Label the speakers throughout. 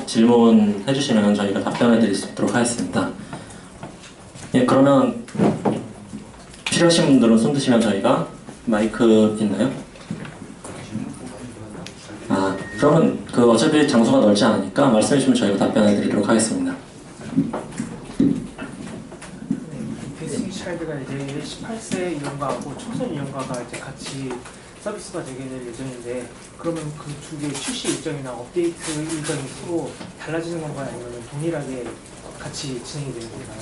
Speaker 1: 질문해 주시면 저희가 답변해 드리도록 하겠습니다. 예, 그러면 필요하신 분들은 손 드시면 저희가 마이크 있나요? 그러면 어차피 장소가 넓지 않으니까 말씀해 주시면 저희가 답변해 드리도록 하겠습니다.
Speaker 2: 데스티니 차일드가 이제 18세 이용가하고 청소년 이용가가 이제 같이 서비스가 되게 될 예정인데, 그러면 그 두 개의 출시 일정이나 업데이트 일정이 서로 달라지는 건가요? 아니면 동일하게 같이 진행이 되는 건가요?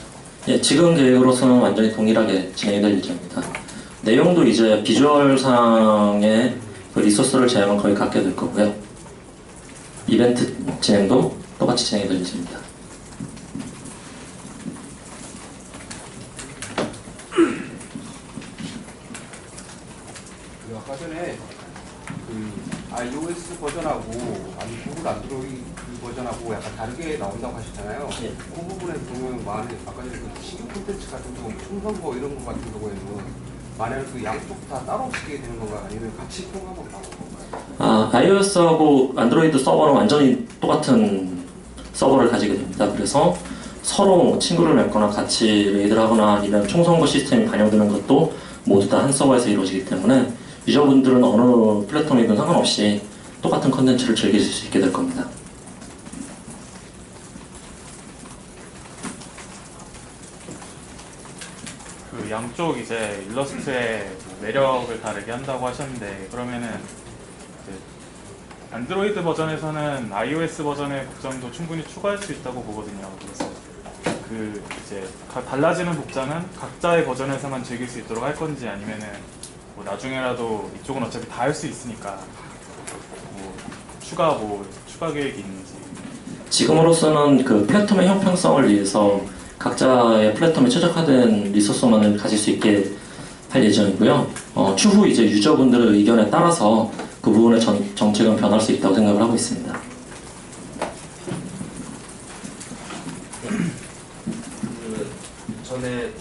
Speaker 1: 예, 지금 계획으로서는 완전히 동일하게 진행이 될 예정입니다. 내용도 이제 비주얼상의 리소스를 제한은 거의 갖게 될 거고요. 이벤트 진행도 똑같이 진행이 될 예정입니다.
Speaker 3: 아까 전에 iOS 버전하고 구글 안드로이드 버전하고 약간 다르게 나온다고 하셨잖아요.
Speaker 1: 예.
Speaker 3: 그 부분에 보면 만약에 아까 전에 신규 콘텐츠 같은 경우 충성고 이런 거 같은 경우에는 만약에 양쪽 다 따로 쓰게 되는 건가요? 아니면 같이 통합으로 나오는 건가요?
Speaker 1: iOS하고 안드로이드 서버는 완전히 똑같은 서버를 가지게 됩니다. 그래서 서로 친구를 맺거나 같이 레이드를 하거나 아니면 총선거 시스템이 반영되는 것도 모두 다 한 서버에서 이루어지기 때문에 유저분들은 어느 플랫폼이든 상관없이 똑같은 컨텐츠를 즐길 수 있게 될 겁니다.
Speaker 4: 그 양쪽 이제 일러스트의 매력을 다르게 한다고 하셨는데, 그러면은 안드로이드 버전에서는 iOS 버전의 복장도 충분히 추가할 수 있다고 보거든요. 그래서 이제 달라지는 복장은 각자의 버전에서만 즐길 수 있도록 할 건지, 아니면은 나중에라도 이쪽은 어차피 다 할 수 있으니까 추가 계획이 있는지.
Speaker 1: 지금으로서는 플랫폼의 형평성을 위해서 각자의 플랫폼에 최적화된 리소스만을 가질 수 있게 할 예정이고요. 추후 이제 유저분들의 의견에 따라서 그 부분의 정책은 변할 수 있다고 생각을 하고 있습니다.
Speaker 5: 전에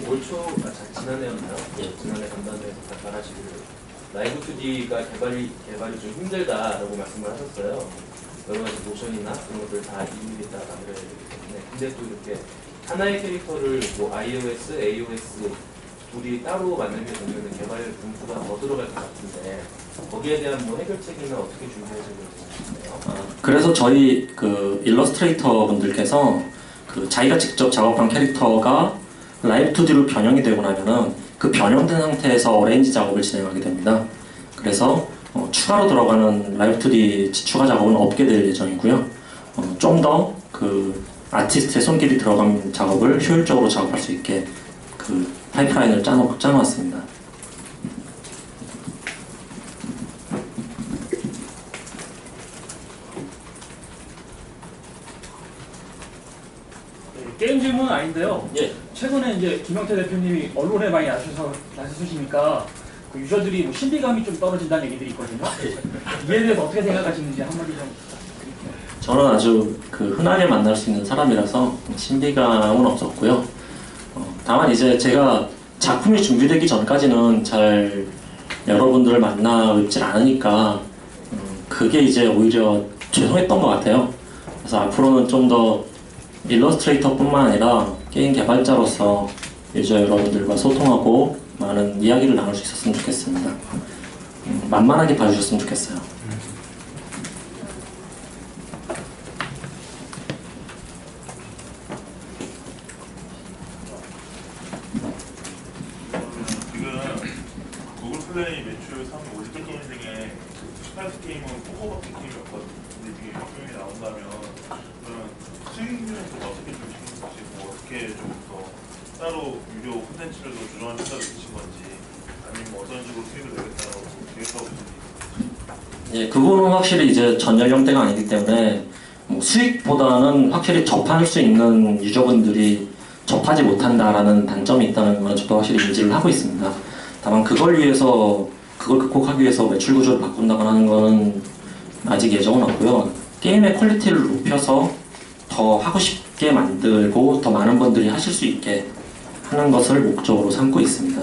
Speaker 5: 올 초, 지난해였나요? 예, 지난해 간담회에서 말하시기를 라이브 2D가 개발이 좀 힘들다라고 말씀을 하셨어요. 여러 가지 모션이나 그런 것들 다 이미지에다 만들어야 되기 때문에. 근데 또 이렇게 하나의 캐릭터를 iOS, AOS 둘이 따로 만들게 되면 개발 공수가 더 들어갈 것 같은데, 거기에 대한 해결책이나 어떻게 준비하시고 계신가요?
Speaker 1: 그래서 저희 일러스트레이터 분들께서 자기가 직접 작업한 캐릭터가 라이브 2D로 변형이 되고 나면은 그 변형된 상태에서 어레인지 작업을 진행하게 됩니다. 그래서 추가로 들어가는 라이브 2D 추가 작업은 없게 될 예정이고요. 좀 더 아티스트의 손길이 들어간 작업을 효율적으로 작업할 수 있게 파이프라인을 짜놓았습니다.
Speaker 6: 게임 질문은 아닌데요.
Speaker 1: 예.
Speaker 6: 최근에 이제 김영태 대표님이 언론에 많이 나서시니까 유저들이 신비감이 좀 떨어진다는 얘기들이 있거든요. 이에 대해서 어떻게 생각하시는지 한마디 좀.
Speaker 1: 저는 아주 흔하게 만날 수 있는 사람이라서 신비감은 없었고요. 다만 이제 제가 작품이 준비되기 전까지는 잘 여러분들을 만나 뵙질 않으니까 그게 이제 오히려 죄송했던 것 같아요. 그래서 앞으로는 좀 더 일러스트레이터뿐만 아니라 게임 개발자로서 유저 여러분들과 소통하고 많은 이야기를 나눌 수 있었으면 좋겠습니다. 만만하게 봐주셨으면 좋겠어요.
Speaker 7: 지금 구글 플레이 매출 50개 게임 중에 18개 게임은 포커밖에 게임이 없거든요. 근데 이게 게임이 나온다면 수익률은 좀 어떻게 좀 신경 쓰시고 어떻게 좀 더 따로 유료 콘텐츠를 더 조정할 생각이 드신 건지, 아니면 어떤 식으로 수익을 내겠다고 계획하고 계신지.
Speaker 1: 예, 그거는 확실히 이제 전 연령대가 아니기 때문에 수익보다는 확실히 접할 수 있는 유저분들이 접하지 못한다라는 단점이 있다는 건 저도 확실히 인지를 하고 있습니다. 다만 그걸 극복하기 위해서 매출 구조를 바꾼다거나 하는 거는 아직 예정은 없고요. 게임의 퀄리티를 높여서 더 하고 싶게 만들고 더 많은 분들이 하실 수 있게 하는 것을 목적으로 삼고 있습니다.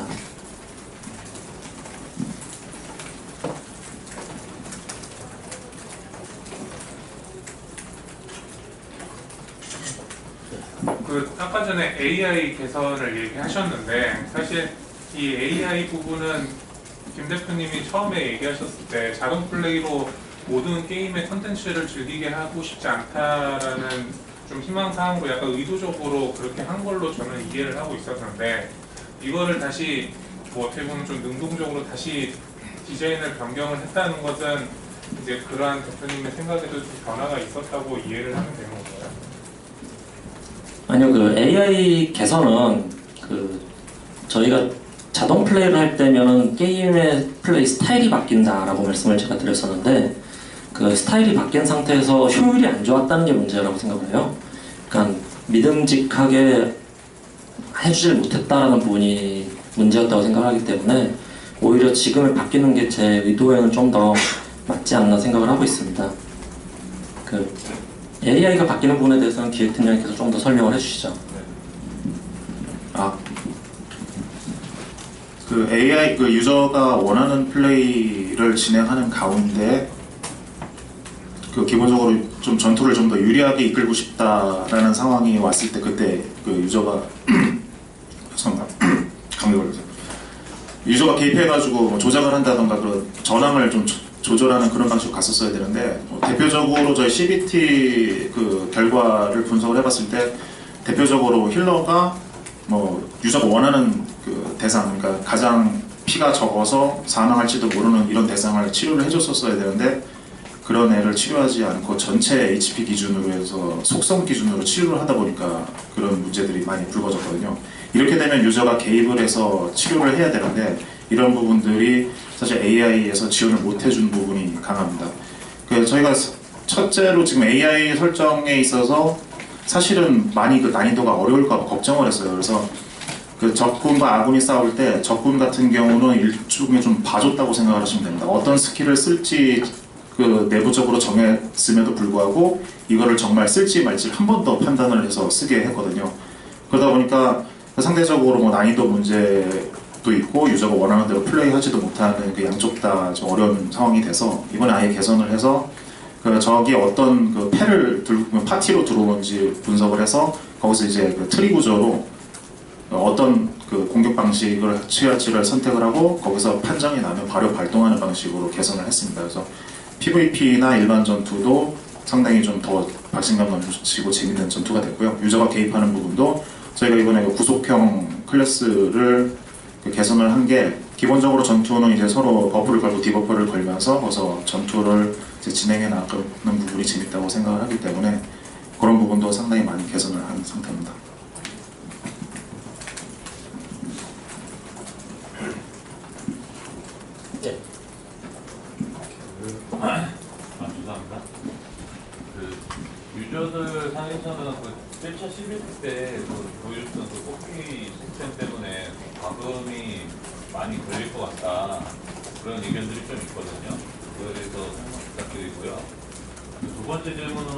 Speaker 8: 그 아까 전에 AI 개선을 얘기하셨는데 사실 이 AI 부분은 김 대표님이 처음에 얘기하셨을 때 자동 플레이로 모든 게임의 컨텐츠를 즐기게 하고 싶지 않다라는 좀 희망사항으로 약간 의도적으로 그렇게 한 걸로 저는 이해를 하고 있었는데 이거를 다시 뭐 어떻게 보면 좀 능동적으로 다시 디자인을 변경을 했다는 것은 이제 그러한 대표님의 생각에도 좀 변화가 있었다고 이해를 하면 되는 건가요?
Speaker 1: 아니요, 그 AI 개선은 그 저희가 자동 플레이를 할 때면은 게임의 플레이 스타일이 바뀐다라고 말씀을 제가 드렸었는데 그 스타일이 바뀐 상태에서 효율이 안 좋았다는 게 문제라고 생각을 해요. 그러니까 믿음직하게 해주질 못했다라는 부분이 문제였다고 생각하기 때문에 오히려 지금에 바뀌는 게 제 의도에는 좀 더 맞지 않나 생각을 하고 있습니다. 그 AI가 바뀌는 부분에 대해서는 기획팀장님께서 좀 더 설명을 해주시죠.
Speaker 9: 그 AI 그 유저가 원하는 플레이를 진행하는 가운데 그 기본적으로 좀 전투를 좀 더 유리하게 이끌고 싶다라는 상황이 왔을 때 그때 그 유저가 감기 걸려서 유저가 개입해가지고 뭐 조작을 한다던가 그런 전황을 좀 조절하는 그런 방식으로 갔었어야 되는데 대표적으로 저희 CBT 그 결과를 분석을 해봤을 때 대표적으로 힐러가 뭐 유저가 원하는 그 대상, 그러니까 가장 피가 적어서 사망할지도 모르는 이런 대상을 치료를 해줬었어야 되는데 그런 애를 치료하지 않고 전체 HP 기준으로 해서 속성 기준으로 치료를 하다 보니까 그런 문제들이 많이 불거졌거든요. 이렇게 되면 유저가 개입을 해서 치료를 해야 되는데 이런 부분들이 사실 AI에서 지원을 못 해준 부분이 강합니다. 그래서 저희가 첫째로 지금 AI 설정에 있어서 사실은 많이 그 난이도가 어려울까 봐 걱정을 했어요. 그래서 그 적군과 아군이 싸울 때 적군 같은 경우는 일종의 좀 봐줬다고 생각을 하시면 됩니다. 어떤 스킬을 쓸지 그 내부적으로 정했음에도 불구하고 이거를 정말 쓸지 말지 한 번 더 판단을 해서 쓰게 했거든요. 그러다 보니까 상대적으로 뭐 난이도 문제도 있고 유저가 원하는 대로 플레이하지도 못하는 그 양쪽 다 좀 어려운 상황이 돼서 이번에 아예 개선을 해서 그 저기 어떤 그 패를 파티로 들어오는지 분석을 해서 거기서 이제 그 트리 구조로 어떤 그 공격 방식을 취할지를 선택을 하고 거기서 판정이 나면 바로 발동하는 방식으로 개선을 했습니다. 그래서 PVP나 일반 전투도 상당히 좀 더 박진감 넘치고 재밌는 전투가 됐고요. 유저가 개입하는 부분도 저희가 이번에 그 구속형 클래스를 그 개선을 한 게 기본적으로 전투는 이제 서로 버프를 걸고 디버프를 걸면서 거기서 전투를 이제 진행해 나가는 부분이 재밌다고 생각을 하기 때문에 그런 부분도 상당히 많이 개선을 한 상태입니다.
Speaker 10: 죄송합니다. 그 유저들 사이에서는 그 1차 11회 때 보여줬던 그 뽑기 시스템 때문에 과금이 많이 걸릴 것 같다 그런 의견들이 좀 있거든요. 그거에 대해서 설명 부탁드리고요. 두 번째 질문은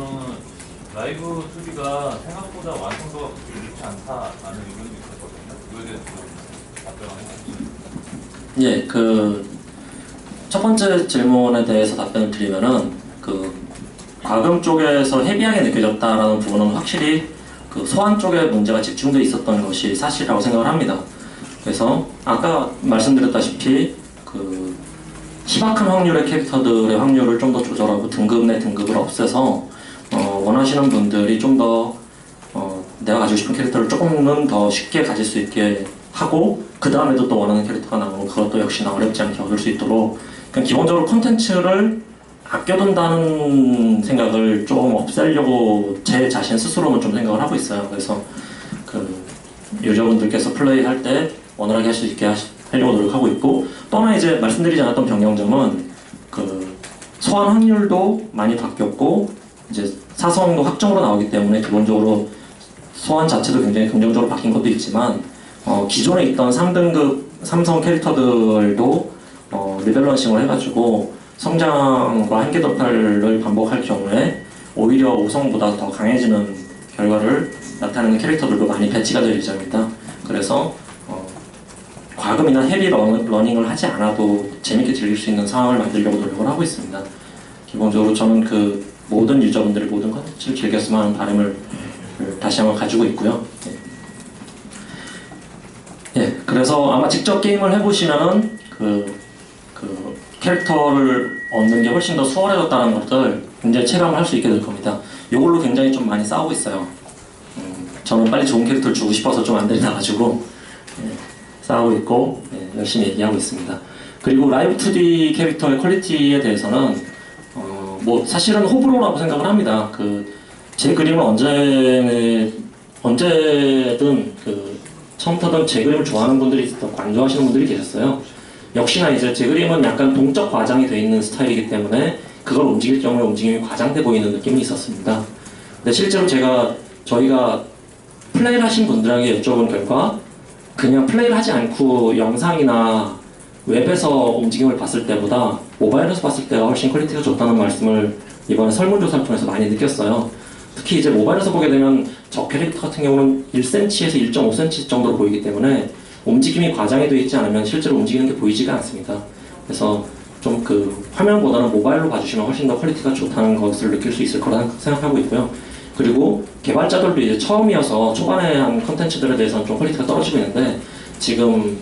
Speaker 10: 라이브 2D가 생각보다 완성도가 그렇게 좋지 않다라는 의견이 있었거든요. 그거에 대해서 좀 답변을 해주시죠.
Speaker 1: 예, 그 첫 번째 질문에 대해서 답변을 드리면은 그 과금 쪽에서 헤비하게 느껴졌다라는 부분은 확실히 그 소환 쪽에 문제가 집중돼 있었던 것이 사실이라고 생각을 합니다. 그래서 아까 말씀드렸다시피 그 희박한 확률의 캐릭터들의 확률을 좀 더 조절하고 등급 내 등급을 없애서 원하시는 분들이 좀 더 내가 가지고 싶은 캐릭터를 조금은 더 쉽게 가질 수 있게 하고 그 다음에도 또 원하는 캐릭터가 나오고 그것도 역시나 어렵지 않게 얻을 수 있도록 그냥 기본적으로 콘텐츠를 아껴둔다는 생각을 좀 없애려고 제 자신 스스로는 좀 생각을 하고 있어요. 그래서 그 유저분들께서 플레이할 때 원활하게 할 수 있게 하려고 노력하고 있고 또 하나 이제 말씀드리지 않았던 변경점은 그 소환 확률도 많이 바뀌었고 이제 사성도 확정으로 나오기 때문에 기본적으로 소환 자체도 굉장히 긍정적으로 바뀐 것도 있지만 기존에 있던 3등급 삼성 캐릭터들도 리밸런싱을 해가지고 성장과 한계 돌파를 반복할 경우에 오히려 5성보다 더 강해지는 결과를 나타내는 캐릭터들도 많이 배치가 될 예정입니다. 그래서 과금이나 헤비 러닝을 하지 않아도 재밌게 즐길 수 있는 상황을 만들려고 노력을 하고 있습니다. 기본적으로 저는 그 모든 유저분들이 모든 컨텐츠를 즐겼으면 하는 바람을 다시 한번 가지고 있고요. 예, 그래서 아마 직접 게임을 해보시면은 그 캐릭터를 얻는 게 훨씬 더 수월해졌다는 것들 굉장히 체감을 할 수 있게 될 겁니다. 이걸로 굉장히 좀 많이 싸우고 있어요. 저는 빨리 좋은 캐릭터를 주고 싶어서 좀 안달이 나가지고 싸우고 있고 열심히 얘기하고 있습니다. 그리고 라이브 2D 캐릭터의 퀄리티에 대해서는 뭐 사실은 호불호라고 생각을 합니다. 제 그림을 언제든 처음부터든 제 그림을 좋아하는 분들이 있었고 안 좋아하시는 분들이 계셨어요. 역시나 이제 제 그림은 약간 동적 과장이 되어 있는 스타일이기 때문에 그걸 움직일 경우에 움직임이 과장돼 보이는 느낌이 있었습니다. 근데 실제로 저희가 플레이를 하신 분들에게 여쭤본 결과 그냥 플레이를 하지 않고 영상이나 웹에서 움직임을 봤을 때보다 모바일에서 봤을 때가 훨씬 퀄리티가 좋다는 말씀을 이번에 설문조사를 통해서 많이 느꼈어요. 특히 이제 모바일에서 보게 되면 저 캐릭터 같은 경우는 1cm에서 1.5cm 정도로 보이기 때문에 움직임이 과장이 되어 있지 않으면 실제로 움직이는 게 보이지가 않습니다. 그래서 좀 화면보다는 모바일로 봐주시면 훨씬 더 퀄리티가 좋다는 것을 느낄 수 있을 거라 생각하고 있고요. 그리고 개발자들도 이제 처음이어서 초반에 한 컨텐츠들에 대해서는 좀 퀄리티가 떨어지고 있는데 지금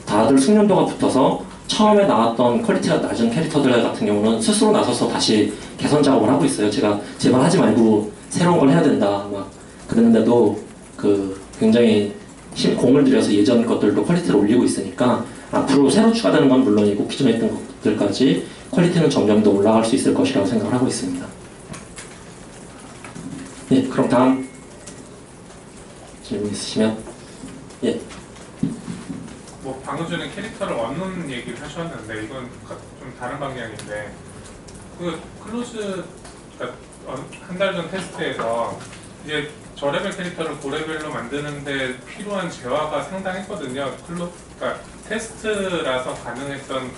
Speaker 1: 다들 숙련도가 붙어서 처음에 나왔던 퀄리티가 낮은 캐릭터들 같은 경우는 스스로 나서서 다시 개선 작업을 하고 있어요. 제가 제발 하지 말고 새로운 걸 해야 된다 막 그랬는데도 굉장히 공을 들여서 예전 것들도 퀄리티를 올리고 있으니까 앞으로 새로 추가되는 건 물론이고 기존에 있던 것들까지 퀄리티는 점점 더 올라갈 수 있을 것이라고 생각을 하고 있습니다. 예, 그럼 다음 질문 있으시면 예.
Speaker 8: 뭐 방금 전에 캐릭터를 얻는 얘기를 하셨는데 이건 좀 다른 방향인데 클로즈 한 달 전 테스트에서 이제 저레벨 캐릭터를 고레벨로 만드는데 필요한 재화가 상당했거든요. 그러니까 테스트라서 가능했던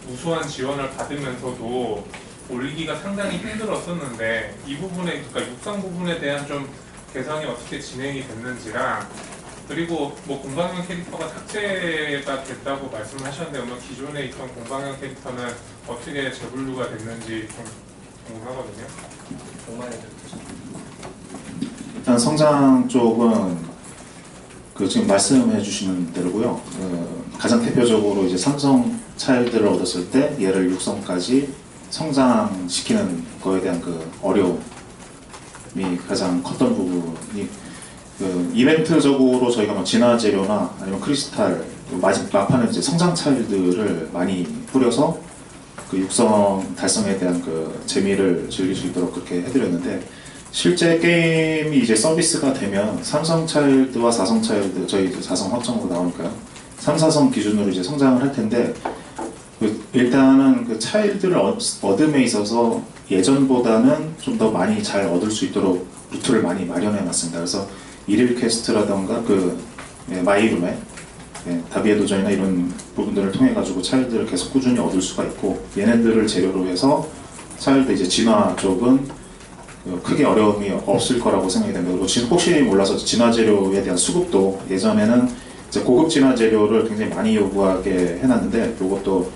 Speaker 8: 우수한 지원을 받으면서도 올리기가 상당히 힘들었었는데 이 부분에 그러니까 육상 부분에 대한 좀 개선이 어떻게 진행이 됐는지랑 그리고 뭐 공방형 캐릭터가 삭제가 됐다고 말씀하셨는데 오늘 기존에 있던 공방형 캐릭터는 어떻게 재분류가 됐는지 좀 궁금하거든요.
Speaker 9: 일단 성장 쪽은 지금 말씀해 주시는 대로고요. 가장 대표적으로 이제 삼성 차일드를 얻었을 때 얘를 육성까지 성장시키는 거에 대한 어려움이 가장 컸던 부분이 이벤트적으로 저희가 뭐 진화 재료나 아니면 크리스탈 막판에 이제 성장 차일드를 많이 뿌려서 육성 달성에 대한 재미를 즐길 수 있도록 그렇게 해드렸는데 실제 게임이 이제 서비스가 되면 삼성 차일드와 사성 차일드 저희 4성 확정으로 나오니까요. 3, 4성 기준으로 이제 성장을 할 텐데 일단은 차일드를 얻음에 있어서 예전보다는 좀 더 많이 잘 얻을 수 있도록 루트를 많이 마련해 놨습니다. 그래서 일일 퀘스트라던가 마이룸에 다비의 도전이나 이런 부분들을 통해 가지고 차일드를 계속 꾸준히 얻을 수가 있고 얘네들을 재료로 해서 차일드 이제 진화 쪽은 크게 어려움이 없을 거라고 생각이 됩니다. 그리고 지금 혹시 몰라서 진화 재료에 대한 수급도 예전에는 이제 고급 진화 재료를 굉장히 많이 요구하게 해놨는데 이것도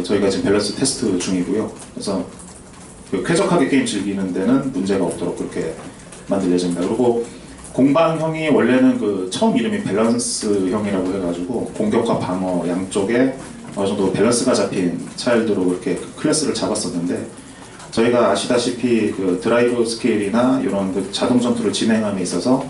Speaker 9: 저희가 지금 밸런스 테스트 중이고요. 그래서 쾌적하게 게임 즐기는 데는 문제가 없도록 그렇게 만들 예정입니다. 그리고 공방형이 원래는 처음 이름이 밸런스형이라고 해가지고 공격과 방어 양쪽에 어느 정도 밸런스가 잡힌 차일드로 그렇게 클래스를 잡았었는데 저희가 아시다시피 드라이브 스케일이나 이런 자동 전투를 진행함에 있어서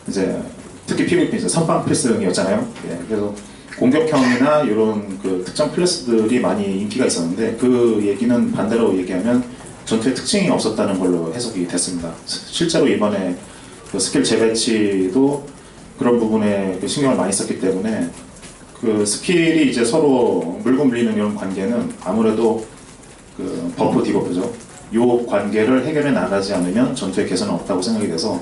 Speaker 9: 이제 특히 PVP 선빵 필승이었잖아요. 그래서 공격형이나 이런 특정 클래스들이 많이 인기가 있었는데 그 얘기는 반대로 얘기하면 전투에 특징이 없었다는 걸로 해석이 됐습니다. 실제로 이번에 스킬 재배치도 그런 부분에 신경을 많이 썼기 때문에 스킬이 이제 서로 물고 물리는 이런 관계는 아무래도 버프 디버프죠. 이 관계를 해결해 나가지 않으면 전투에 개선은 없다고 생각이 돼서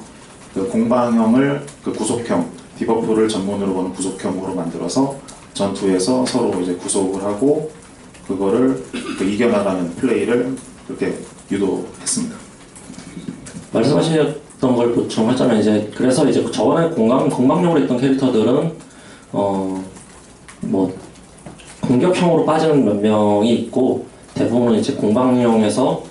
Speaker 9: 공방형을 구속형 디버프를 전문으로 보는 구속형으로 만들어서 전투에서 서로 이제 구속을 하고 그거를 이겨나가는 플레이를 그렇게 유도했습니다.
Speaker 1: 말씀하셨던 걸 보충하자면 그래서 저번에 공방용으로 했던 캐릭터들은 뭐 공격형으로 빠지는 몇 명이 있고 대부분은 이제 공방용에서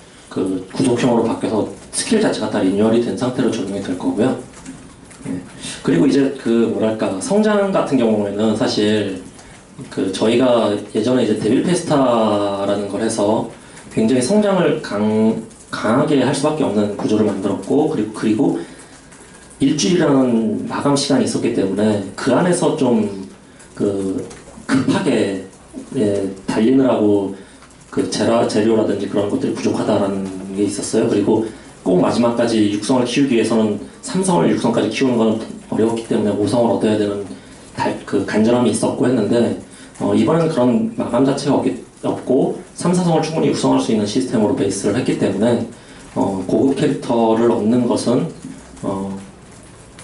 Speaker 1: 구속형으로 바뀌어서 스킬 자체가 다 리뉴얼이 된 상태로 적용이 될 거고요. 그리고 이제 그 뭐랄까 성장 같은 경우에는 사실 그 저희가 예전에 이제 데빌 페스타라는 걸 해서 굉장히 성장을 강하게 할 수밖에 없는 구조를 만들었고 그리고 일주일이라는 마감 시간이 있었기 때문에 그 안에서 좀 그 급하게 달리느라고 그 재료라든지 그런 것들이 부족하다라는 게 있었어요. 그리고 꼭 마지막까지 육성을 키우기 위해서는 3성을 육성까지 키우는 건 어려웠기 때문에 5성을 얻어야 되는 그 간절함이 있었고 했는데 이번에는 그런 마감 자체가 없고 3, 4성을 충분히 육성할 수 있는 시스템으로 베이스를 했기 때문에 고급 캐릭터를 얻는 것은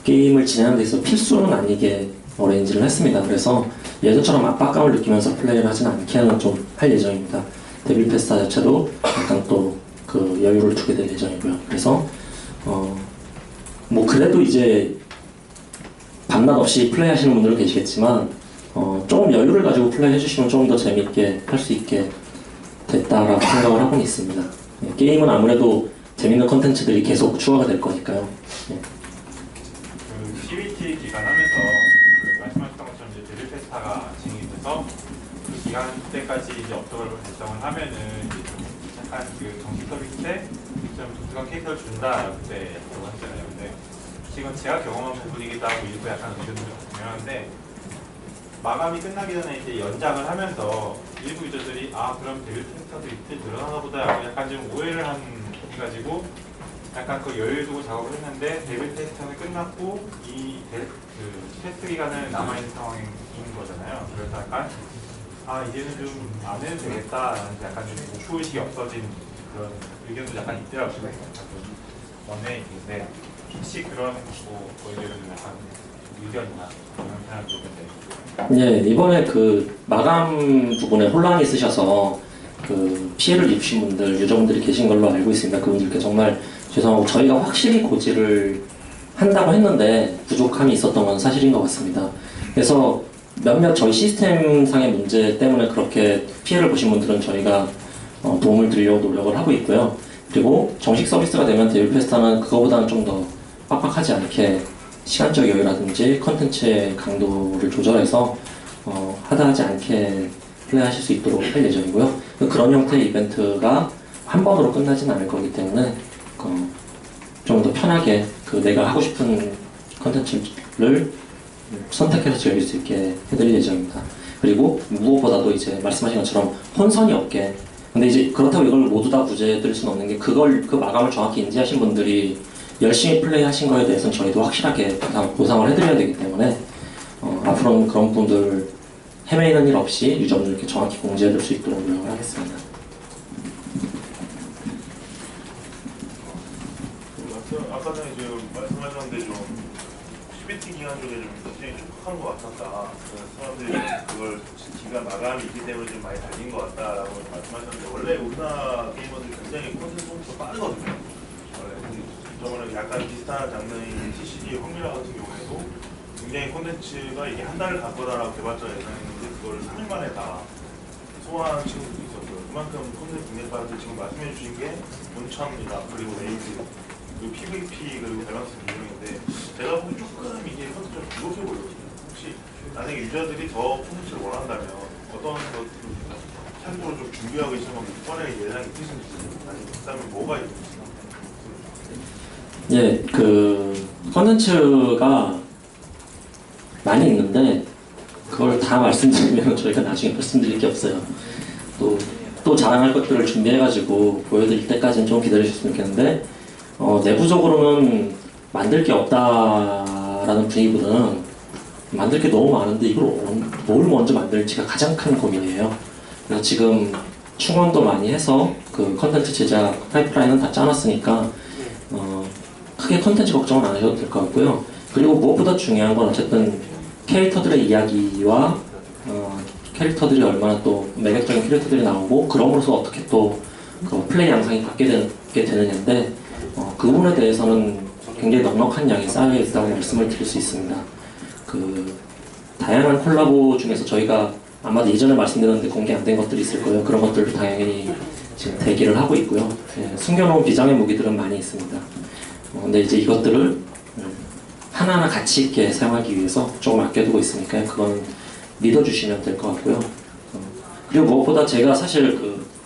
Speaker 1: 게임을 진행하는 데 있어서 필수는 아니게 어레인지를 했습니다. 그래서 예전처럼 압박감을 느끼면서 플레이를 하진 않게는 좀 할 예정입니다. 데빌 페스타 자체도 약간 또 그 여유를 두게 될 예정이고요. 그래서 뭐 그래도 이제 밤낮 없이 플레이하시는 분들은 계시겠지만 조금 여유를 가지고 플레이해 주시면 조금 더 재밌게 할 수 있게 됐다라고 생각을 하고는 있습니다. 게임은 아무래도 재밌는 컨텐츠들이 계속 추가가 될 거니까요.
Speaker 11: 그 CBT 기간 하면서 그 말씀하셨던 것처럼 이제 데빌 페스타가 진행이 돼서 그 기간 때까지 이제 업적을 달성을 하면은 이제 좀 약간 그 정식 서비스 때 좀 독특한 캐릭터를 준다 그때라고 하잖아요. 근데 지금 제가 경험한 부분이기도 하고 일부 약간 의견들을 공유하는데 마감이 끝나기 전에 이제 연장을 하면서 일부 유저들이 그럼 데빌 페스타도 이때 늘어나나 보다 약간 좀 오해를 해가지고 약간 그 여유 두고 작업을 했는데 데빌 테스트는 끝났고 그 테스트 기간은 남아있는 상황인 거잖아요. 그래서 약간 이제는 좀 안 해도 되겠다라는 약간 좀 목표의식이 없어진 그런 의견도 약간 있더라고요. 원에 있는데 혹시 그런 거에 대해서 약간 의견이나 그런 생각이 있는데
Speaker 1: 이번에 그 마감 부분에 혼란이 있으셔서 그 피해를 입으신 분들, 유저분들이 계신 걸로 알고 있습니다. 그분들께 정말 죄송하고 저희가 확실히 고지를 한다고 했는데 부족함이 있었던 건 사실인 것 같습니다. 그래서 몇몇 저희 시스템상의 문제 때문에 그렇게 피해를 보신 분들은 저희가 도움을 드리려고 노력을 하고 있고요. 그리고 정식 서비스가 되면 데빌 페스타는 그거보다는 좀 더 빡빡하지 않게 시간적 여유라든지 컨텐츠의 강도를 조절해서 하다하지 않게 플레이하실 수 있도록 할 예정이고요. 그런 형태의 이벤트가 한 번으로 끝나진 않을 거기 때문에 좀 더 편하게 내가 하고 싶은 컨텐츠를 선택해서 즐길 수 있게 해드릴 예정입니다. 그리고 무엇보다도 이제 말씀하신 것처럼 혼선이 없게, 근데 이제 그렇다고 이걸 모두 다 구제해드릴 수는 없는 게 그 마감을 정확히 인지하신 분들이 열심히 플레이하신 거에 대해서는 저희도 확실하게 보상을 해드려야 되기 때문에 앞으로는 그런 분들 헤매이는 일 없이 유저분들께 정확히 공지해줄 수 있도록 노력을 하겠습니다.
Speaker 7: 아까 전에 지금 말씀하셨는데 좀 CBT 기간 쪽에 좀 굉장히 촉박한 것 같았다. 사람들이 그걸 기간 마감이 있기 때문에 좀 많이 달린 것 같다라고 말씀하셨는데 원래 우리나라 게이머들이 굉장히 콘텐츠 속도가 빠르거든요. 저번에 약간 비슷한 장르인 TCG 황미라 같은 경우에도 굉장히 콘텐츠가 이게 한 달을 갈 거다라고 개발자가 예상했는데 그걸 3일 만에 다 소화하는 친구들도 있었고요. 그만큼 콘텐츠 굉장히 빠른데 지금 말씀해 주신 게 본참이다. 그리고 레이즈, 그리고 PVP, 그리고 밸런스 기능인데 제가 보기 조금 이게 콘텐츠가 부족해 보이거든요. 혹시 만약에 유저들이 더 콘텐츠를 원한다면 어떤 것들 참고로 좀 준비하고 계시는 건 이번에 예상이 있으신지 아니면 그다음에 뭐가 있는지.
Speaker 1: 그 컨텐츠가 많이 있는데 그걸 다 말씀드리면 저희가 나중에 말씀드릴 게 없어요. 또 자랑할 것들을 준비해가지고 보여드릴 때까지는 좀 기다리셨으면 좋겠는데 내부적으로는 만들 게 없다라는 분위기보다는 만들 게 너무 많은데 이걸 뭘 먼저 만들지가 가장 큰 고민이에요. 그래서 지금 충원도 많이 해서 그 컨텐츠 제작 파이프라인은 다 짜놨으니까 크게 컨텐츠 걱정은 안 하셔도 될 것 같고요. 그리고 무엇보다 중요한 건 어쨌든 캐릭터들의 이야기와 캐릭터들이 얼마나 또 매력적인 캐릭터들이 나오고 그럼으로써 어떻게 또 그 플레이 양상이 바뀌게 되느냐인데 그 부분에 대해서는 굉장히 넉넉한 양이 쌓여 있다고 말씀을 드릴 수 있습니다. 그 다양한 콜라보 중에서 저희가 아마도 예전에 말씀드렸는데 공개 안 된 것들이 있을 거예요. 그런 것들도 당연히 지금 대기를 하고 있고요. 예, 숨겨놓은 비장의 무기들은 많이 있습니다. 근데 이제 이것들을 하나하나 가치 있게 사용하기 위해서 조금 아껴두고 있으니까 그건 믿어주시면 될 것 같고요. 그리고 무엇보다 제가 사실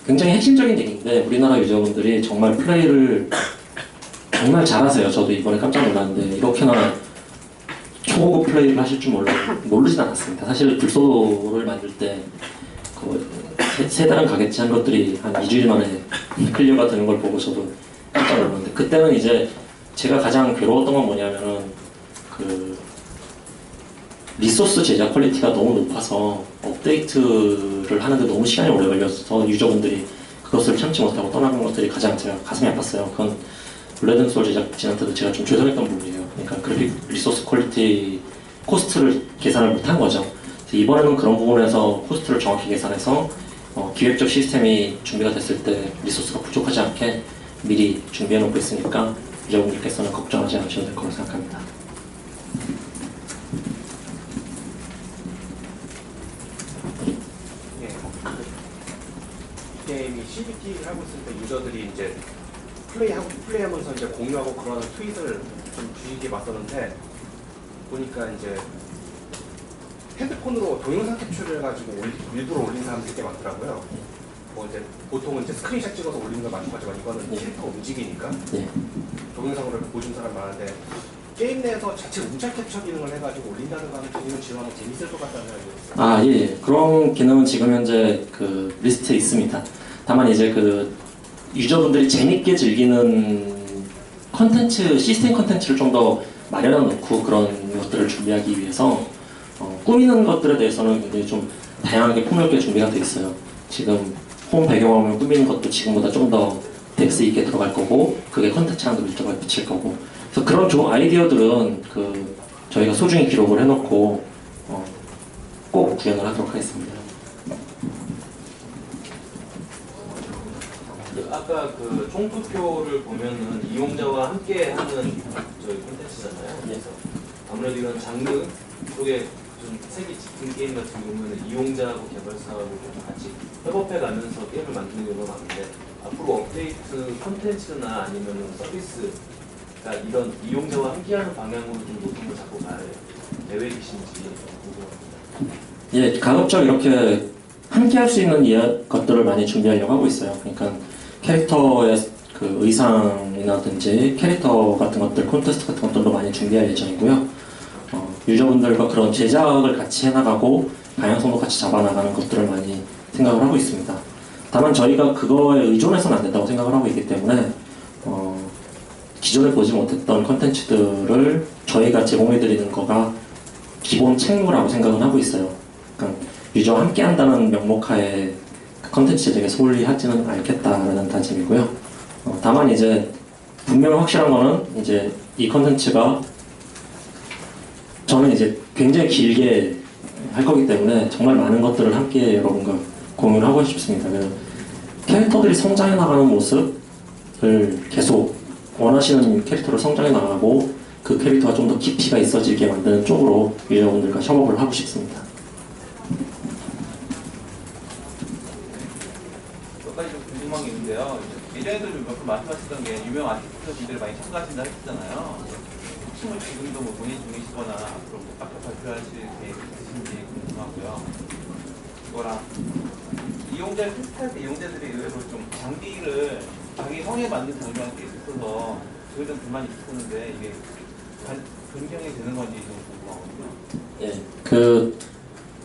Speaker 1: 굉장히 핵심적인 얘기인데 우리나라 유저분들이 정말 플레이를 정말 잘하세요. 저도 이번에 깜짝 놀랐는데 이렇게나 초고급 플레이를 하실 줄 모르진 않았습니다. 사실 불소를 만들 때 세 달은 가겠지 한 것들이 한 2주일 만에 클리어가 되는 걸 보고 저도 깜짝 놀랐는데 그때는 이제 제가 가장 괴로웠던 건 뭐냐면은 리소스 제작 퀄리티가 너무 높아서 업데이트를 하는데 너무 시간이 오래 걸려서 유저분들이 그것을 참지 못하고 떠나는 것들이 가장 제가 가슴이 아팠어요. 그건 블레드 소울 제작진한테도 제가 좀 죄송했던 부분이에요. 그러니까 그래픽 리소스 퀄리티 코스트를 계산을 못한 거죠. 그래서 이번에는 그런 부분에서 코스트를 정확히 계산해서 기획적 시스템이 준비가 됐을 때 리소스가 부족하지 않게 미리 준비해 놓고 있으니까 유저분들께서는 걱정하지 않으셔도 될 거라고 생각합니다.
Speaker 3: 이 게임이 CBT를 하고 있을 때 유저들이 이제 플레이하면서 이제 공유하고 그런 트윗을 좀 주의깊게 봤었는데 보니까 이제 핸드폰으로 동영상 캡처를 해가지고 일부러 올린 사람들이 꽤 많더라고요. 뭐 이제 보통은 이제 스크린샷 찍어서 올리는 걸 많이 하지만 이거는 캐릭터 움직이니까 동영상으로 보여준 사람 많은데 게임 내에서 자체 문자 캡처 기능을 해가지고 올린다는 거 하면 기능을 지원하면 재밌을 것 같다는 생각이 들었어요.
Speaker 1: 예. 그런 기능은 지금 현재 리스트에 있습니다. 다만 이제 유저분들이 재밌게 즐기는 컨텐츠, 시스템 컨텐츠를 좀 더 마련해 놓고 그런 것들을 준비하기 위해서 꾸미는 것들에 대해서는 굉장히 좀 다양하게 폭넓게 준비가 돼 있어요. 지금 홈 배경화면 꾸미는 것도 지금보다 좀 더 덱스 있게 들어갈 거고 그게 컨텐츠랑도 밀접하게 붙일 거고 그래서 그런 좋은 아이디어들은 저희가 소중히 기록을 해놓고 꼭 구현을 하도록 하겠습니다.
Speaker 5: 아까 총투표를 보면은 이용자와 함께 하는 저희 콘텐츠잖아요. 그래서 아무래도 이런 장르 속에 좀 색이 짙은 게임 같은 경우는 이용자하고 개발사하고 좀 같이 협업해 가면서 게임을 만드는 경우가 많은데 앞으로 업데이트 콘텐츠나 아니면 서비스가 이런 이용자와 함께하는 방향으로 좀 노선을 잡고 갈 계획이신지 궁금합니다.
Speaker 1: 예, 가급적 이렇게 함께 할 수 있는 것들을 많이 준비하려고 하고 있어요. 그러니까 캐릭터의 의상이라든지 캐릭터 같은 것들, 콘테스트 같은 것들도 많이 준비할 예정이고요. 유저분들과 그런 제작을 같이 해나가고 방향성도 같이 잡아나가는 것들을 많이 생각을 하고 있습니다. 다만 저희가 그거에 의존해서는 안 된다고 생각을 하고 있기 때문에 기존에 보지 못했던 콘텐츠들을 저희가 제공해드리는 거가 기본 책무라고 생각은 하고 있어요. 그러니까 유저와 함께 한다는 명목하에 컨텐츠 제작에 소홀히 하지는 않겠다라는 다짐이고요. 다만 이제 분명히 확실한 거는 이제 이 컨텐츠가 저는 이제 굉장히 길게 할 거기 때문에 정말 많은 것들을 함께 여러분과 공유를 하고 싶습니다. 그래서 캐릭터들이 성장해 나가는 모습을 계속 원하시는 캐릭터를 성장해 나가고 그 캐릭터가 좀 더 깊이가 있어지게 만드는 쪽으로 유저분들과 협업을 하고 싶습니다.
Speaker 10: 몇 가지 좀 궁금한 게 있는데요. 예전에도 몇 번 말씀하셨던 게 유명 아티스트 분들이 많이 참가하신다 했잖아요. 혹시 뭐 지금도 뭐 본인 중이시거나 앞으로 앞에 발표하실 계획 있으신지 궁금하고요. 그거랑 이용자를 테스트할 때 이용자들이 의외로 좀 장비를 자기 성에 맞는 장비가 꽤 있어서 저희도 불만이 있었는데 이게 변경이 되는 건지 좀 궁금하거든요.
Speaker 1: 예,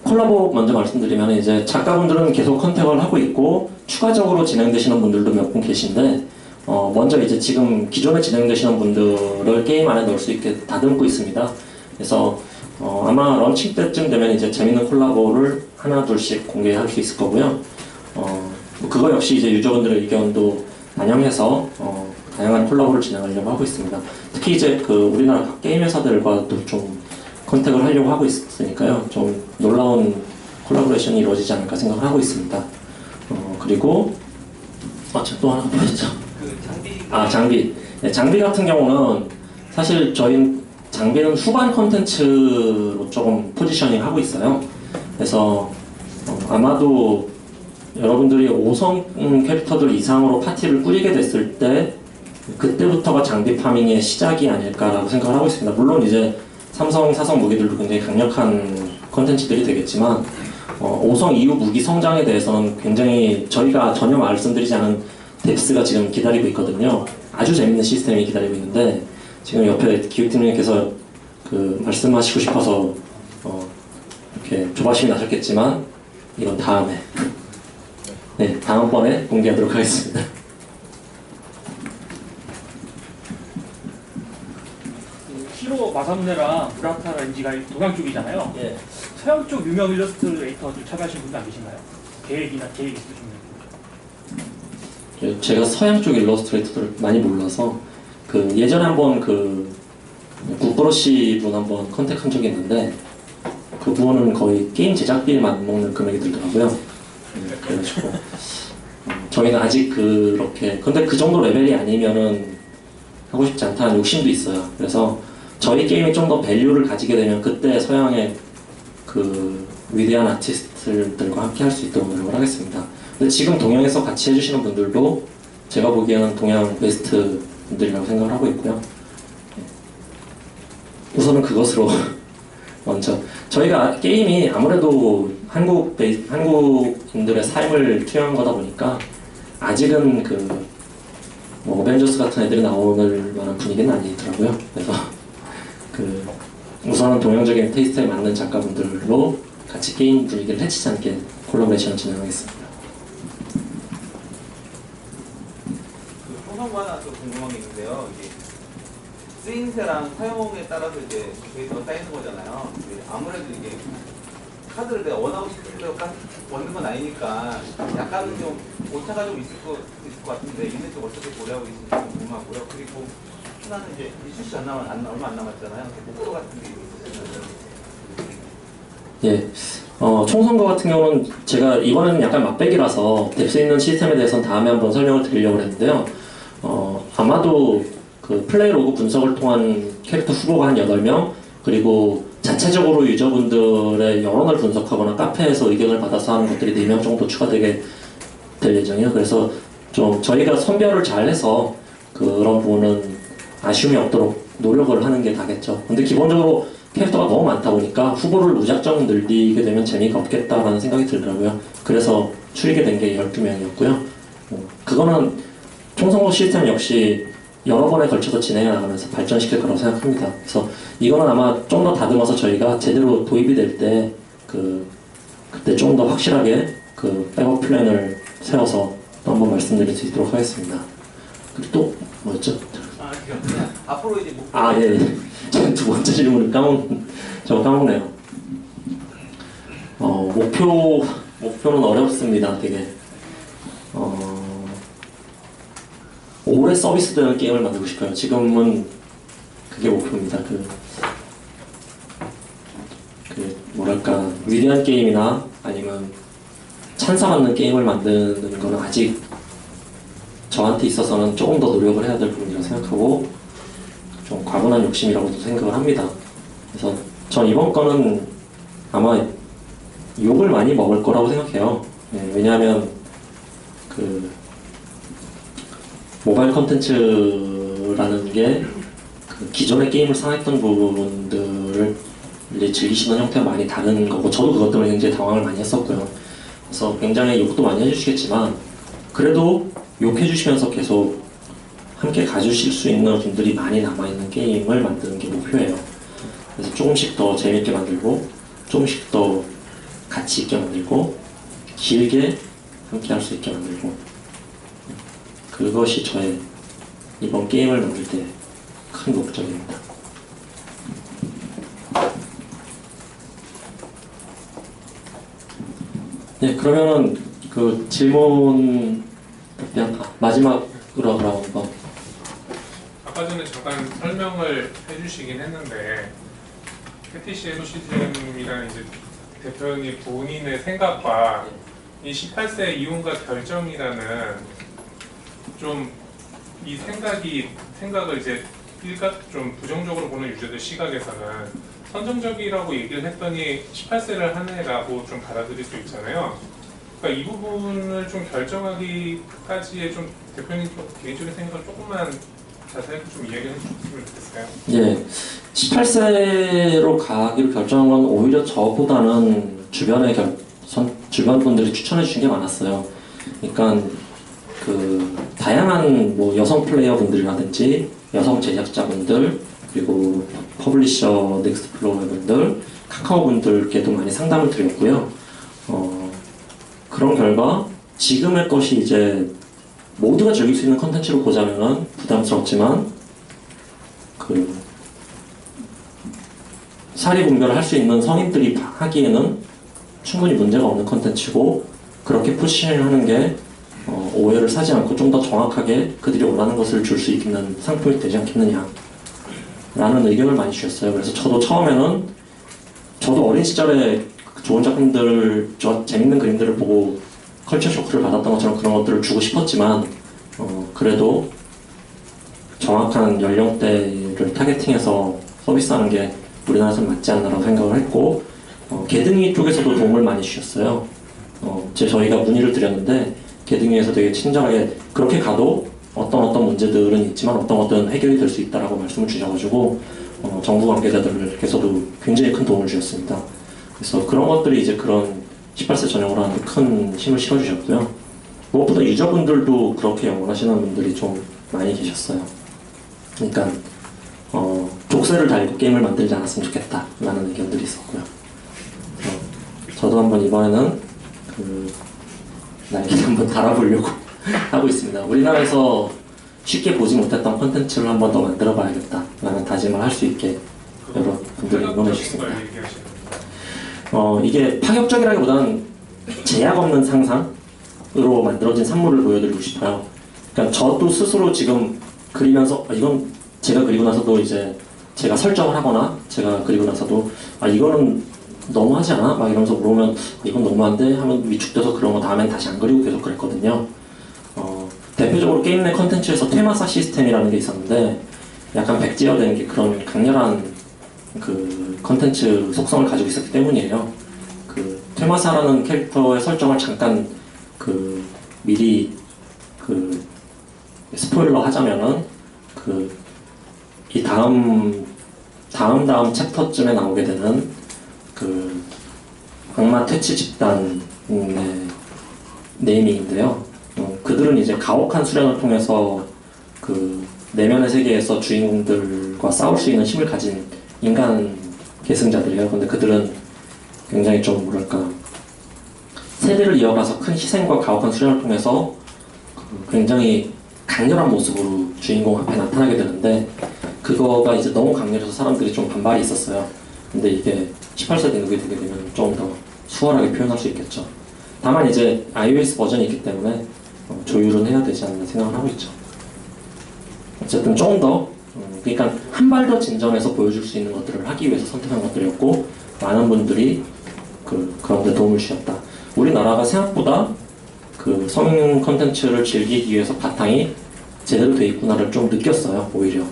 Speaker 1: 콜라보 먼저 말씀드리면 이제 작가분들은 계속 컨택을 하고 있고 추가적으로 진행되시는 분들도 몇 분 계신데 먼저 이제 지금 기존에 진행되시는 분들을 게임 안에 넣을 수 있게 다듬고 있습니다. 그래서 아마 런칭 때쯤 되면 이제 재밌는 콜라보를 하나 둘씩 공개할 수 있을 거고요. 그거 역시 이제 유저분들의 의견도 반영해서 다양한 콜라보를 진행하려고 하고 있습니다. 특히 이제 우리나라 각 게임 회사들과도 좀 컨택을 하려고 하고 있으니까요. 좀 놀라운 콜라보레이션이 이루어지지 않을까 생각을 하고 있습니다. 그리고 또 하나 보였죠. 장비. 네, 장비 같은 경우는 사실 저희 장비는 후반 컨텐츠로 조금 포지셔닝 하고 있어요. 그래서 아마도 여러분들이 5성 캐릭터들 이상으로 파티를 꾸리게 됐을 때 그때부터가 장비 파밍의 시작이 아닐까라고 생각을 하고 있습니다. 물론 이제 3성, 4성 무기들도 굉장히 강력한 컨텐츠들이 되겠지만 5성 이후 무기 성장에 대해서는 굉장히 저희가 전혀 말씀드리지 않은 뎁스가 지금 기다리고 있거든요. 아주 재밌는 시스템이 기다리고 있는데 지금 옆에 기획팀장님께서 말씀하시고 싶어서 이렇게 조바심이 나셨겠지만 이건 다음에 다음번에 공개하도록 하겠습니다.
Speaker 6: 히로 마사무네랑 무라타 렌지가 동양 쪽이잖아요.
Speaker 1: 예.
Speaker 6: 서양 쪽 유명 일러스트레이터 좀 참여하신 분도 안 계신가요? 계획 있으시면.
Speaker 1: 제가 서양 쪽 일러스트레이터들을 많이 몰라서 예전에 한번 국브러시 분 한번 컨택한 적이 있는데 그분은 거의 게임 제작비에 맞먹는 금액이 들더라고요. 그래가지고 저희는 아직 근데 그 정도 레벨이 아니면은 하고 싶지 않다는 욕심도 있어요. 그래서 저희 게임이 좀 더 밸류를 가지게 되면 그때 서양의 위대한 아티스트들과 함께 할 수 있도록 노력을 하겠습니다. 근데 지금 동양에서 같이 해주시는 분들도 제가 보기에는 동양 베스트 분들이라고 생각을 하고 있고요. 우선은 그것으로 먼저 저희가 게임이 아무래도 한국인들의 삶을 투영한 거다 보니까 아직은 어벤져스 같은 애들이 나오는 만한 분위기는 아니더라고요. 그래서 우선은 동양적인 테이스트에 맞는 작가분들로 같이 게임 분위기를 해치지 않게 콜라보레이션을 진행하겠습니다.
Speaker 12: 총성과 하나 또 궁금한 게 있는데요. 이게 쓰임새랑 사용에 따라서 이제 데이터가 쌓이는 거잖아요. 아무래도 이게 카드를 내가 원하고 싶은 대로 얻는 건 아니니까 약간은 좀 오차가 좀 있을 것 같은데 이는 좀 어떻게 고려하고 있는지 궁금하고요. 그리고 하나는 이제 출시 얼마 안 남았잖아요. 목표 같은 게 있으시면.
Speaker 1: 예. 총선거 같은 경우는 제가 이번에는 약간 맛배기라서 뎁스 있는 시스템에 대해서는 다음에 한번 설명을 드리려고 했는데요. 아마도 플레이 로그 분석을 통한 캐릭터 후보가 한 8명, 그리고 자체적으로 유저분들의 여론을 분석하거나 카페에서 의견을 받아서 하는 것들이 4명 정도 추가되게 될 예정이에요. 그래서 좀 저희가 선별을 잘 해서 그런 부분은 아쉬움이 없도록 노력을 하는 게 다겠죠. 근데 기본적으로 캐릭터가 너무 많다 보니까 후보를 무작정 늘리게 되면 재미가 없겠다라는 생각이 들더라고요. 그래서 추리게 된 게 12명이었고요. 그거는 총선거 시스템 역시 여러 번에 걸쳐서 진행해 나가면서 발전시킬 거라고 생각합니다. 그래서 이거는 아마 좀 더 다듬어서 저희가 제대로 도입이 될 때 그때 좀 더 확실하게 백업 플랜을 세워서 또 한번 말씀드릴 수 있도록 하겠습니다. 그리고 또 뭐였죠?
Speaker 12: 앞으로 이제 목표.
Speaker 1: 예. 저는 두 번째 질문을 까먹네요. 목표는 어렵습니다. 되게 오래 서비스되는 게임을 만들고 싶어요. 지금은 그게 목표입니다. 뭐랄까 위대한 게임이나 아니면 찬사받는 게임을 만드는 거는 아직 저한테 있어서는 조금 더 노력을 해야 될 부분이라고 생각하고 좀 과분한 욕심이라고도 생각을 합니다. 그래서 전 이번 거는 아마 욕을 많이 먹을 거라고 생각해요. 왜냐하면 모바일 컨텐츠라는 게 기존의 게임을 사랑했던 부분들을 즐기시는 형태가 많이 다른 거고 저도 그것 때문에 굉장히 당황을 많이 했었고요. 그래서 굉장히 욕도 많이 해주시겠지만 그래도 욕해주시면서 계속 함께 가주실 수 있는 분들이 많이 남아있는 게임을 만드는 게 목표예요. 그래서 조금씩 더 재밌게 만들고 조금씩 더 가치 있게 만들고 길게 함께 할 수 있게 만들고 그것이 저의 이번 게임을 만들 때 큰 목적입니다. 네, 그러면은 질문 답변 마지막으로 그럼 한번.
Speaker 8: 아까 전에 잠깐 설명을 해주시긴 했는데 패티시 에도시즘이라는 이제 대표님 본인의 생각과 이 18세 이혼과 결정이라는 좀 이 생각을 이제 일각 좀 부정적으로 보는 유저들 시각에서는 선정적이라고 얘기를 했더니 18세를 한 해라고 좀 받아들일 수 있잖아요. 그러니까 이 부분을 좀 결정하기까지의 좀 대표님 개인적인 생각을 조금만 자세하게 좀 이야기해 주셨으면 좋겠어요.
Speaker 1: 예, 18세로 가기로 결정한 건 오히려 저보다는 주변 분들이 추천해 주신 게 많았어요. 그러니까 그 다양한 뭐 여성 플레이어 분들이라든지 여성 제작자분들 그리고 퍼블리셔 넥스트플로어 분들 카카오 분들께도 많이 상담을 드렸고요. 그런 결과 지금의 것이 이제 모두가 즐길 수 있는 컨텐츠로 보자면 부담스럽지만 그 사리 분별을 할 수 있는 성인들이 하기에는 충분히 문제가 없는 컨텐츠고 그렇게 푸싱을 하는 게 오해를 사지 않고 좀 더 정확하게 그들이 원하는 것을 줄 수 있는 상품이 되지 않겠느냐 라는 의견을 많이 주셨어요. 그래서 저도 처음에는 저도 어린 시절에 좋은 작품들, 재밌는 그림들을 보고 컬처 쇼크를 받았던 것처럼 그런 것들을 주고 싶었지만 그래도 정확한 연령대를 타겟팅해서 서비스하는 게 우리나라에서는 맞지 않나라고 생각을 했고 개등이 쪽에서도 도움을 많이 주셨어요. 저희가 문의를 드렸는데 개등위에서 되게 친절하게 그렇게 가도 어떤 문제들은 있지만 어떤 해결이 될 수 있다라고 말씀을 주셔가지고 정부 관계자들께서도 굉장히 큰 도움을 주셨습니다. 그래서 그런 것들이 이제 그런 18세 전용으로 하는 데 큰 힘을 실어주셨고요. 무엇보다 유저분들도 그렇게 원하시는 분들이 좀 많이 계셨어요. 그러니까 족쇄를 달고 게임을 만들지 않았으면 좋겠다 라는 의견들이 있었고요. 저도 한번 이번에는 그 날개를 한번 달아보려고 하고 있습니다. 우리나라에서 쉽게 보지 못했던 콘텐츠를 한번 더 만들어 봐야겠다 라는 다짐을 할 수 있게 여러분들이 응원해 주셨습니다. 이게 파격적이라기보다는 제약 없는 상상으로 만들어진 산물을 보여드리고 싶어요. 그러니까 저도 스스로 지금 그리면서 이건 제가 그리고 나서도 이제 제가 설정을 하거나 제가 그리고 나서도 이거는 너무하지 않아? 막 이러면서 물어보면 이건 너무한데 하면 위축돼서 그런 거 다음엔 다시 안 그리고 계속 그랬거든요. 대표적으로 게임 내 컨텐츠에서 테마사 시스템이라는 게 있었는데 약간 백지화된 게 그런 강렬한 그 컨텐츠 속성을 가지고 있었기 때문이에요. 그 테마사라는 캐릭터의 설정을 잠깐 그 미리 그 스포일러 하자면은 그 이 다음 챕터쯤에 나오게 되는 그 악마 퇴치 집단의 네이밍인데요. 그들은 이제 가혹한 수련을 통해서 그 내면의 세계에서 주인공들과 싸울 수 있는 힘을 가진 인간 계승자들이에요. 근데 그들은 굉장히 좀 뭐랄까 세대를 이어가서 큰 희생과 가혹한 수련을 통해서 굉장히 강렬한 모습으로 주인공 앞에 나타나게 되는데 그거가 이제 너무 강렬해서 사람들이 좀 반발이 있었어요. 근데 이게 18세 등급이 되게 되면 좀 더 수월하게 표현할 수 있겠죠. 다만 이제 iOS 버전이 있기 때문에 조율은 해야 되지 않나 생각을 하고 있죠. 어쨌든 조금 더 그러니까 한 발 더 진전해서 보여줄 수 있는 것들을 하기 위해서 선택한 것들이었고 많은 분들이 그런 데 도움을 주셨다. 우리나라가 생각보다 그 성인 컨텐츠를 즐기기 위해서 바탕이 제대로 돼 있구나를 좀 느꼈어요. 오히려.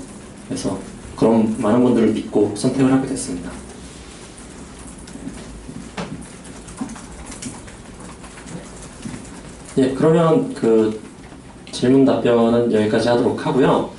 Speaker 1: 그래서 그런 많은 분들을 믿고 선택을 하게 됐습니다. 예, 그러면 그 질문 답변은 여기까지 하도록 하고요.